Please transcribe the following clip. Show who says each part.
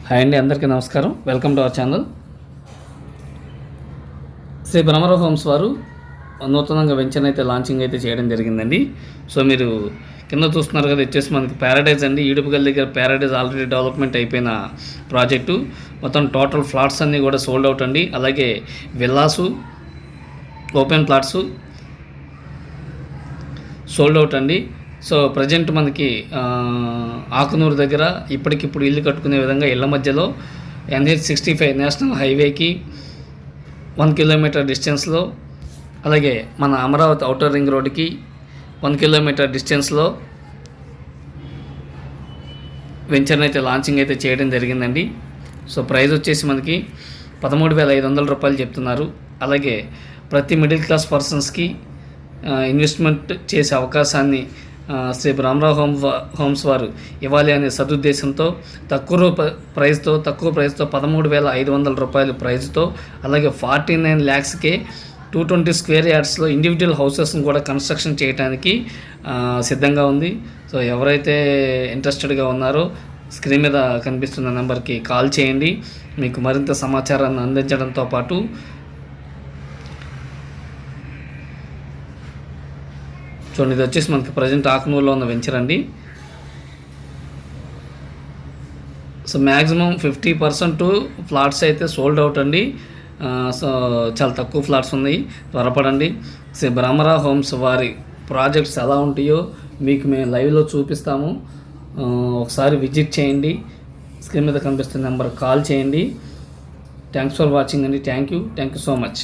Speaker 1: Hi అండి, అందరికీ నమస్కారం. Welcome to our channel. Shri Brahmarao homes వారు నూతనంగా వెంచర్ అయితే లాంచింగ్ అయితే చేయడం జరిగిందండి. సో మీరు కింద చూస్తున్నారు కదా, వచ్చేసి మనకి ప్యారడైజ్ అండి. ఈడుపుగల్ దగ్గర ప్యారడైజ్ ఆల్రెడీ డెవలప్మెంట్ అయిపోయిన ప్రాజెక్టు. మొత్తం టోటల్ ఫ్లాట్స్ అన్నీ కూడా సోల్డ్ అవుట్ అండి. అలాగే villas, open plots sold out అండి. సో ప్రజెంట్ మనకి ఆకునూరు దగ్గర ఇప్పటికిప్పుడు ఇల్లు కట్టుకునే విధంగా ఇళ్ల మధ్యలో NH-65 నేషనల్ హైవేకి 1 కిలోమీటర్ డిస్టెన్స్లో, అలాగే మన అమరావతి ఔటర్ రింగ్ రోడ్డుకి 1 కిలోమీటర్ డిస్టెన్స్లో వెంచర్ని అయితే లాంచింగ్ అయితే చేయడం జరిగిందండి. సో ప్రైస్ వచ్చేసి మనకి 13,500 రూపాయలు చెప్తున్నారు. అలాగే ప్రతి మిడిల్ క్లాస్ పర్సన్స్కి ఇన్వెస్ట్మెంట్ చేసే అవకాశాన్ని శ్రీ బ్రహ్మరావు హోమ్స్ వారు ఇవ్వాలి అనే సదుద్దేశంతో తక్కువ ప్రైస్తో 13,500 రూపాయల ప్రైస్తో, అలాగే 49 lakhsకే 220 స్క్వేర్ యార్డ్స్లో ఇండివిజువల్ హౌసెస్ని కూడా కన్స్ట్రక్షన్ చేయడానికి సిద్ధంగా ఉంది. సో ఎవరైతే ఇంట్రెస్టెడ్గా ఉన్నారో స్క్రీన్ మీద కనిపిస్తున్న నెంబర్కి కాల్ చేయండి. మీకు మరింత సమాచారాన్ని అందించడంతో పాటు చూడండి, ఇది వచ్చేసి మనకి ప్రజెంట్ ఆకునూరులో ఉన్న వెంచర్ అండి. సో మ్యాక్సిమం 50% ఫ్లాట్స్ అయితే సోల్డ్ అవుట్ అండి. సో చాలా తక్కువ ఫ్లాట్స్ ఉన్నాయి, త్వరపడండి. శ్రీ బ్రహ్మరావు హోమ్స్ వారి ప్రాజెక్ట్స్ ఎలా ఉంటాయో మీకు మేము లైవ్లో చూపిస్తాము. ఒకసారి విజిట్ చేయండి. స్క్రీన్ మీద కనిపిస్తున్న నెంబర్ కాల్ చేయండి. థ్యాంక్స్ ఫర్ వాచింగ్ అండి. Thank you so much.